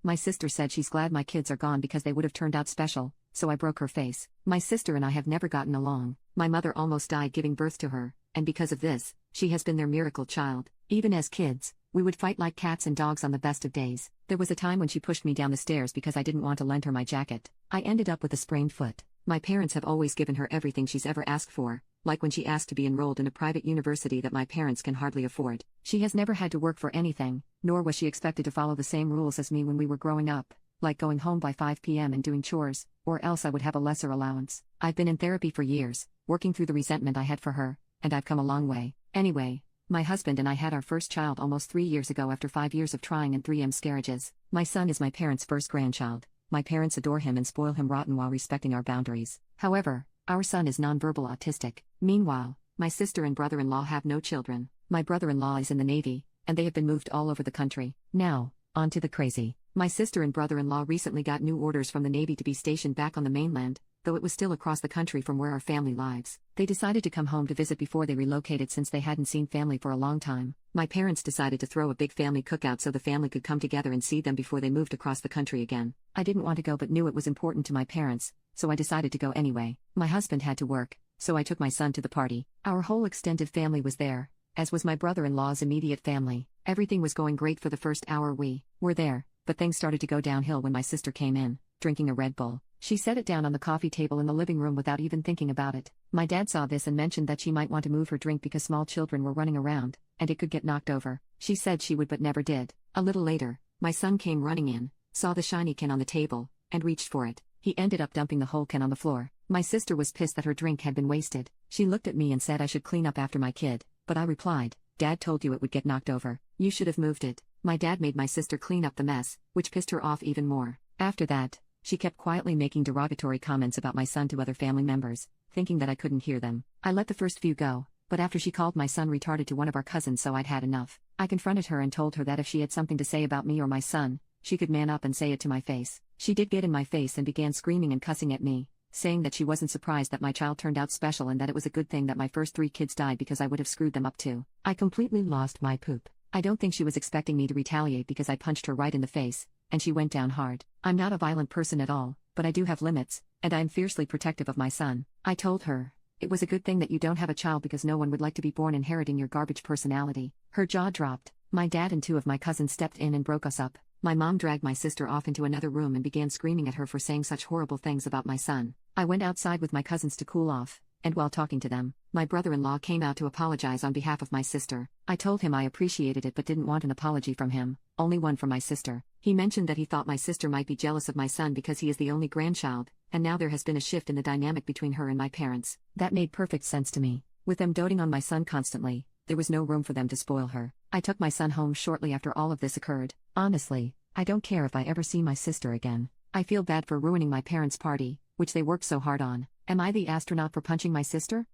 My sister said she's glad my kids are gone because they would have turned out special, so I broke her face. My sister and I have never gotten along. My mother almost died giving birth to her, and because of this, she has been their miracle child. Even as kids, we would fight like cats and dogs on the best of days. There was a time when she pushed me down the stairs because I didn't want to lend her my jacket. I ended up with a sprained foot. My parents have always given her everything she's ever asked for, like when she asked to be enrolled in a private university that my parents can hardly afford. She has never had to work for anything, nor was she expected to follow the same rules as me when we were growing up, like going home by 5 p.m. and doing chores, or else I would have a lesser allowance. I've been in therapy for years, working through the resentment I had for her, and I've come a long way. Anyway, my husband and I had our first child almost 3 years ago after 5 years of trying and 3 miscarriages. My son is my parents' first grandchild. My parents adore him and spoil him rotten while respecting our boundaries. However, our son is nonverbal autistic. Meanwhile, my sister and brother-in-law have no children. My brother-in-law is in the Navy, and they have been moved all over the country. Now, on to the crazy. My sister and brother-in-law recently got new orders from the Navy to be stationed back on the mainland, though it was still across the country from where our family lives. They decided to come home to visit before they relocated since they hadn't seen family for a long time. My parents decided to throw a big family cookout so the family could come together and see them before they moved across the country again. I didn't want to go but knew it was important to my parents, so I decided to go anyway. My husband had to work, so I took my son to the party. Our whole extended family was there, as was my brother-in-law's immediate family. Everything was going great for the first hour we were there, but things started to go downhill when my sister came in, drinking a Red Bull. She set it down on the coffee table in the living room without even thinking about it. My dad saw this and mentioned that she might want to move her drink because small children were running around, and it could get knocked over. She said she would but never did. A little later, my son came running in, saw the shiny can on the table, and reached for it. He ended up dumping the whole can on the floor. My sister was pissed that her drink had been wasted. She looked at me and said I should clean up after my kid, but I replied, "Dad told you it would get knocked over. You should have moved it." My dad made my sister clean up the mess, which pissed her off even more. After that, she kept quietly making derogatory comments about my son to other family members, thinking that I couldn't hear them. I let the first few go, but after she called my son retarded to one of our cousins, so I'd had enough. I confronted her and told her that if she had something to say about me or my son, she could man up and say it to my face. She did get in my face and began screaming and cussing at me, saying that she wasn't surprised that my child turned out special and that it was a good thing that my first 3 kids died because I would have screwed them up too. I completely lost my poop. I don't think she was expecting me to retaliate because I punched her right in the face, and she went down hard. I'm not a violent person at all, but I do have limits, and I'm fiercely protective of my son. I told her, it was a good thing that you don't have a child because no one would like to be born inheriting your garbage personality. Her jaw dropped. My dad and 2 of my cousins stepped in and broke us up. My mom dragged my sister off into another room and began screaming at her for saying such horrible things about my son. I went outside with my cousins to cool off, and while talking to them, my brother-in-law came out to apologize on behalf of my sister. I told him I appreciated it but didn't want an apology from him, only one from my sister. He mentioned that he thought my sister might be jealous of my son because he is the only grandchild, and now there has been a shift in the dynamic between her and my parents. That made perfect sense to me. With them doting on my son constantly, there was no room for them to spoil her. I took my son home shortly after all of this occurred. Honestly, I don't care if I ever see my sister again. I feel bad for ruining my parents' party, which they worked so hard on. Am I the astronaut for punching my sister?